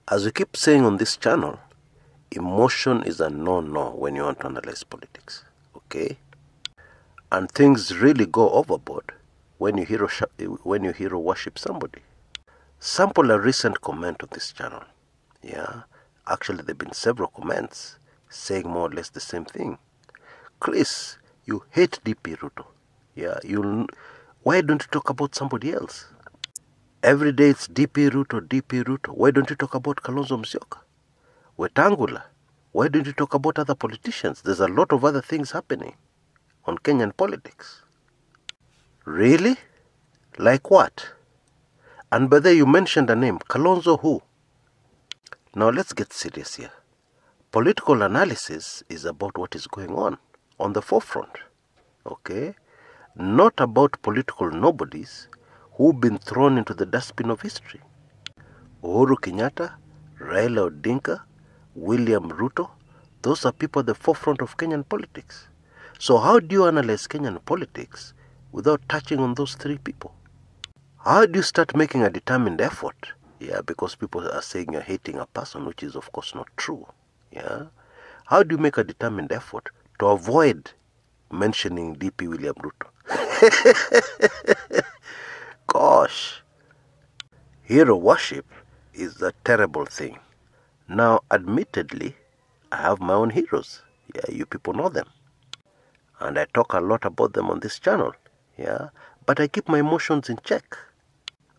As we keep saying on this channel, emotion is a no-no when you want to analyze politics, okay? And things really go overboard when you hero worship somebody. Sample a recent comment on this channel. Yeah, actually there have been several comments saying more or less the same thing. Chris, you hate DP Ruto. Yeah, why don't you talk about somebody else? Every day it's DP Ruto, DP Ruto. Why don't you talk about Kalonzo Musyoka? Wetangula. Why don't you talk about other politicians? There's a lot of other things happening on Kenyan politics. Really? Like what? And by the way, you mentioned a name, Kalonzo who? Now let's get serious here. Political analysis is about what is going on the forefront, okay? Not about political nobodies who've been thrown into the dustbin of history. Uhuru Kenyatta, Raila Odinga, William Ruto, those are people at the forefront of Kenyan politics. So how do you analyze Kenyan politics without touching on those three people? How do you start making a determined effort? Yeah, because people are saying you're hating a person, which is of course not true. Yeah, how do you make a determined effort to avoid mentioning DP William Ruto? Gosh, hero worship is a terrible thing. Now, admittedly, I have my own heroes. Yeah, you people know them. And I talk a lot about them on this channel. Yeah, but I keep my emotions in check.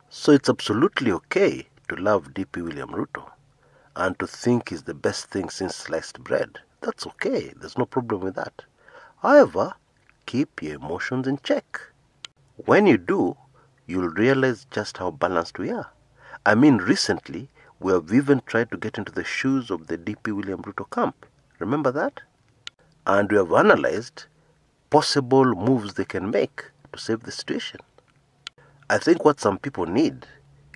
So it's absolutely okay to love DP William Ruto and to think he's the best thing since sliced bread. That's okay. There's no problem with that. However, keep your emotions in check. When you do, you'll realize just how balanced we are. I mean, recently, we have even tried to get into the shoes of the DP William Ruto camp. Remember that? And we have analyzed possible moves they can make to save the situation. I think what some people need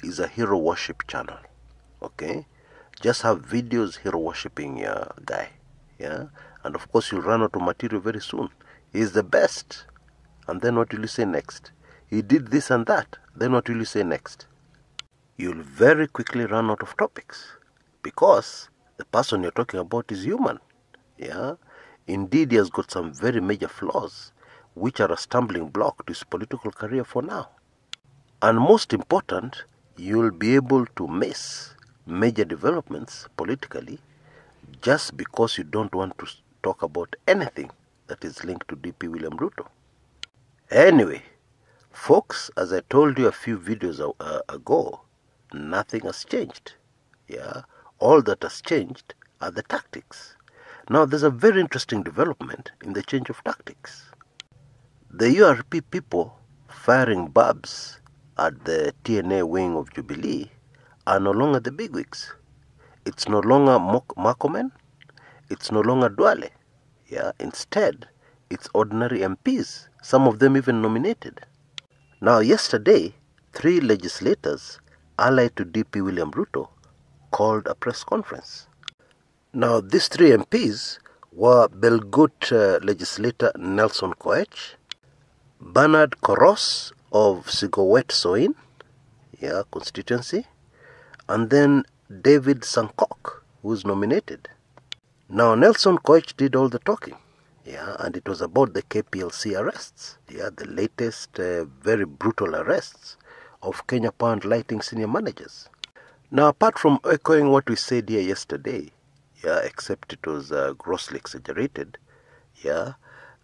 is a hero worship channel, okay? Just have videos hero worshipping your guy, yeah? And of course you'll run out of material very soon. He's the best. And then what will you say next? He did this and that. Then what will you say next? You'll very quickly run out of topics because the person you're talking about is human, yeah? Indeed, he has got some very major flaws which are a stumbling block to his political career for now. And most important, you'll be able to miss major developments politically just because you don't want to talk about anything that is linked to DP William Ruto. Anyway, folks, as I told you a few videos ago, nothing has changed. Yeah, all that has changed are the tactics. Now, there's a very interesting development in the change of tactics. The URP people firing barbs at the TNA wing of Jubilee are no longer the bigwigs. It's no longer Marcomen. It's no longer Duale. Yeah, instead, it's ordinary MPs, some of them even nominated. Now, yesterday, 3 legislators allied to DP William Ruto called a press conference. Now, these 3 MPs were Belgut legislator Nelson Koech, Bernard Koros of Sigowet Soin, yeah, constituency, and then David Sankok, who is nominated. Now, Nelson Koech did all the talking, yeah, and it was about the KPLC arrests, yeah, the latest very brutal arrests of Kenya Power and Lighting senior managers. Now, apart from echoing what we said here yesterday, yeah, except it was grossly exaggerated, yeah,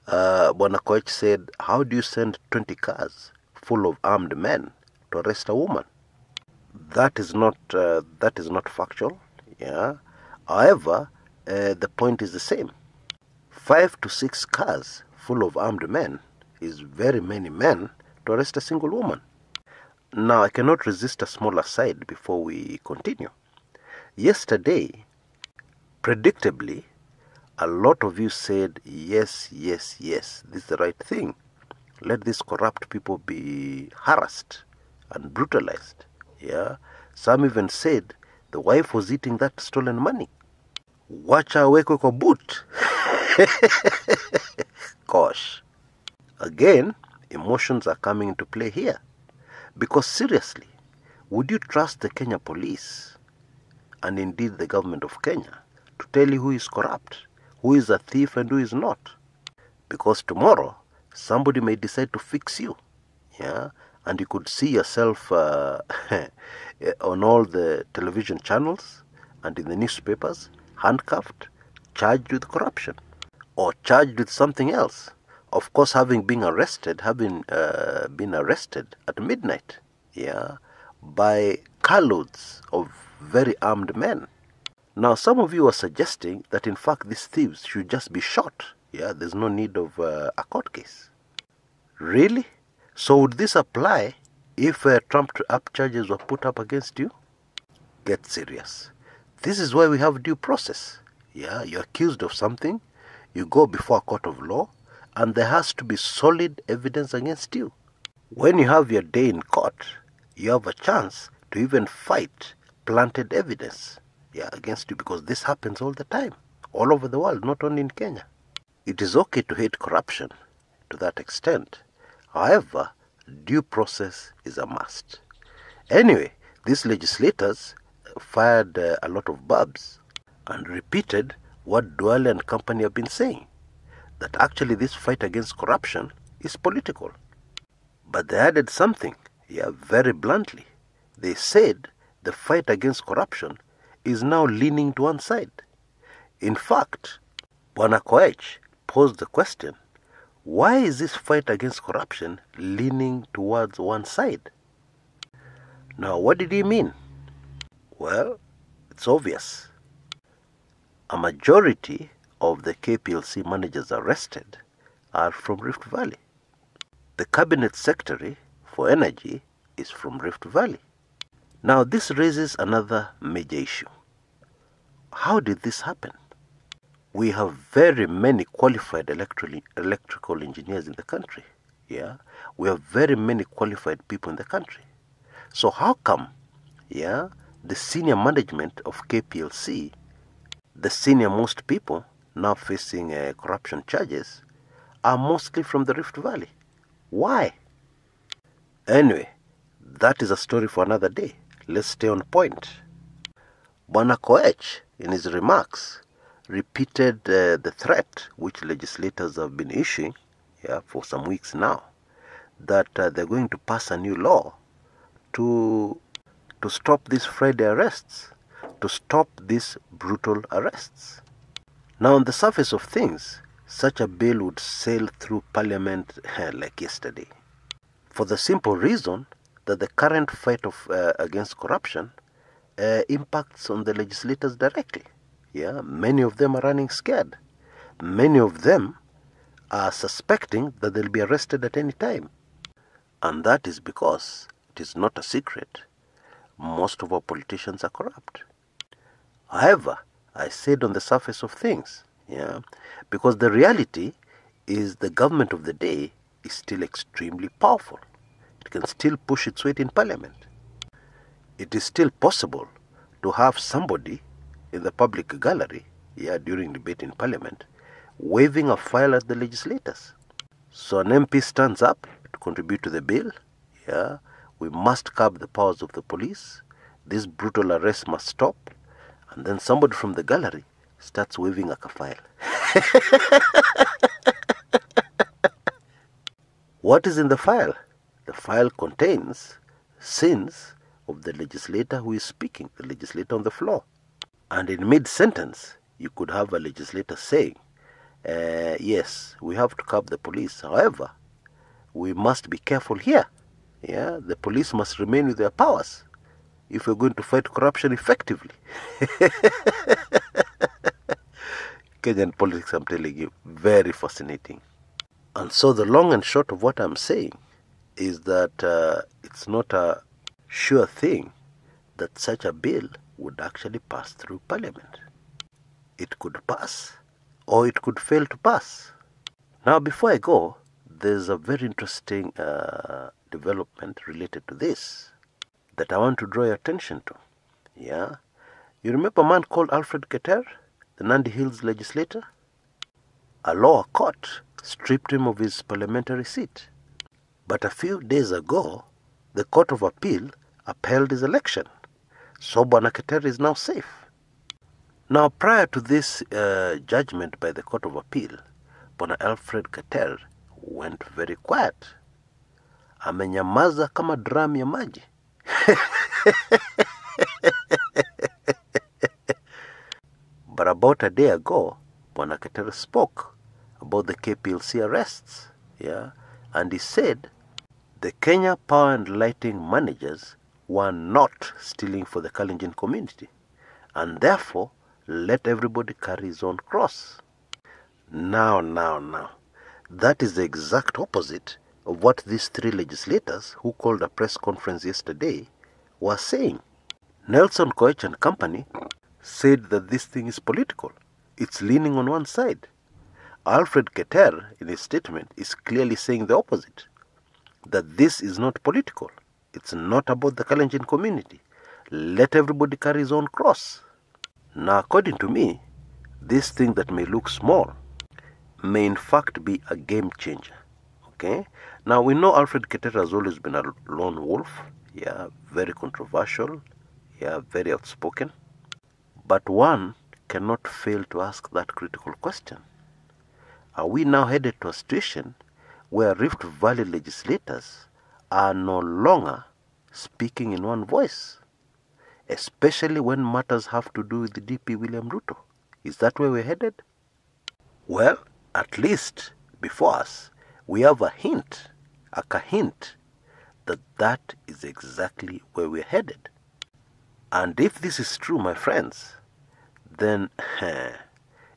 Bwana Koech said, how do you send 20 cars full of armed men to arrest a woman? That is not factual, yeah. However, the point is the same. 5 to 6 cars full of armed men is very many men to arrest a single woman. Now, I cannot resist a small aside before we continue. Yesterday, predictably, a lot of you said, yes, yes, yes, this is the right thing. Let these corrupt people be harassed and brutalized. Yeah, some even said the wife was eating that stolen money. Wacha awekwe kwa boot. Gosh. Again, emotions are coming into play here. Because seriously, would you trust the Kenya police and indeed the government of Kenya, to tell you who is corrupt, who is a thief and who is not. Because tomorrow, somebody may decide to fix you, yeah, and you could see yourself on all the television channels and in the newspapers, handcuffed, charged with corruption, or charged with something else. Of course, having been arrested at midnight, yeah, by carloads of very armed men. Now, some of you are suggesting that in fact these thieves should just be shot. Yeah, there's no need of a court case. Really? So would this apply if Trump-up charges were put up against you? Get serious. This is why we have due process. Yeah, you're accused of something, you go before a court of law, and there has to be solid evidence against you. When you have your day in court, you have a chance to even fight planted evidence, yeah, against you, because this happens all the time, all over the world, not only in Kenya. It is okay to hate corruption to that extent. However, due process is a must. Anyway, these legislators fired a lot of barbs and repeated what Duale and company have been saying, that actually this fight against corruption is political. But they added something, yeah, very bluntly. They said the fight against corruption is now leaning to one side. In fact, Bwana Kshs posed the question, why is this fight against corruption leaning towards one side? Now, what did he mean? Well, it's obvious. A majority of the KPLC managers arrested are from Rift Valley. The cabinet secretary for energy is from Rift Valley. Now, this raises another major issue. How did this happen? We have very many qualified electrical engineers in the country. Yeah, we have very many qualified people in the country. So how come, yeah, the senior management of KPLC, the senior most people now facing corruption charges, are mostly from the Rift Valley? Why? Anyway, that is a story for another day. Let's stay on point. Bwana Kshs, in his remarks, repeated the threat which legislators have been issuing, yeah, for some weeks now, that they're going to pass a new law to stop these Friday arrests, to stop these brutal arrests. Now, on the surface of things, such a bill would sail through Parliament like yesterday, for the simple reason that the current fight against corruption impacts on the legislators directly. Yeah, many of them are running scared. Many of them are suspecting that they'll be arrested at any time. And that is because, it is not a secret, most of our politicians are corrupt. However, I said on the surface of things, yeah, because the reality is the government of the day is still extremely powerful. It can still push its weight in Parliament. It is still possible to have somebody in the public gallery, yeah, during debate in Parliament, waving a file at the legislators. So an MP stands up to contribute to the bill, yeah, we must curb the powers of the police, this brutal arrest must stop, and then somebody from the gallery starts waving a file. What is in the file? The file contains sins of the legislator who is speaking, the legislator on the floor. And in mid-sentence, you could have a legislator saying, yes, we have to curb the police. However, we must be careful here. Yeah, the police must remain with their powers if we're going to fight corruption effectively. Kenyan politics, I'm telling you, very fascinating. And so the long and short of what I'm saying is that it's not a sure thing that such a bill would actually pass through Parliament. It could pass, or it could fail to pass. Now, before I go, there's a very interesting development related to this that I want to draw your attention to. Yeah? You remember a man called Alfred Keter, the Nandi Hills legislator? A lower court stripped him of his parliamentary seat. But a few days ago, the Court of Appeal upheld his election. So Bwana Keter is now safe. Now, prior to this judgment by the Court of Appeal, Bwana Alfred Keter went very quiet. Amenyamaza kama drum ya maji. But about a day ago, Bwana Keter spoke about the KPLC arrests, and he said the Kenya Power and Lighting managers were not stealing for the Kalenjin community, and therefore let everybody carry his own cross. Now, that is the exact opposite of what these three legislators who called a press conference yesterday were saying. Nelson Koech and company said that this thing is political. It's leaning on one side. Alfred Keter, in his statement, is clearly saying the opposite, that this is not political. It's not about the Kalenjin community. Let everybody carry his own cross. Now, according to me, this thing that may look small may in fact be a game changer. Okay? Now, we know Alfred Keter has always been a lone wolf. Very controversial. Very outspoken. But one cannot fail to ask that critical question. Are we now headed to a situation where Rift Valley legislators are no longer speaking in one voice, especially when matters have to do with the DP William Ruto? Is that where we're headed? Well, at least before us, we have a hint that that is exactly where we're headed. And if this is true, my friends, then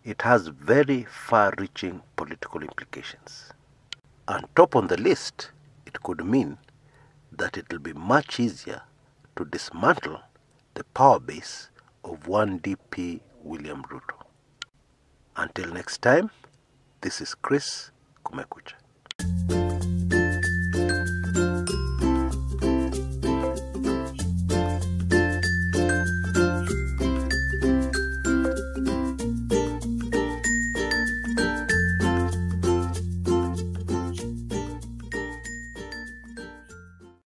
it has very far-reaching political implications. And top on the list, it could mean that it will be much easier to dismantle the power base of one DP William Ruto. Until next time, this is Kshs, Kumekucha.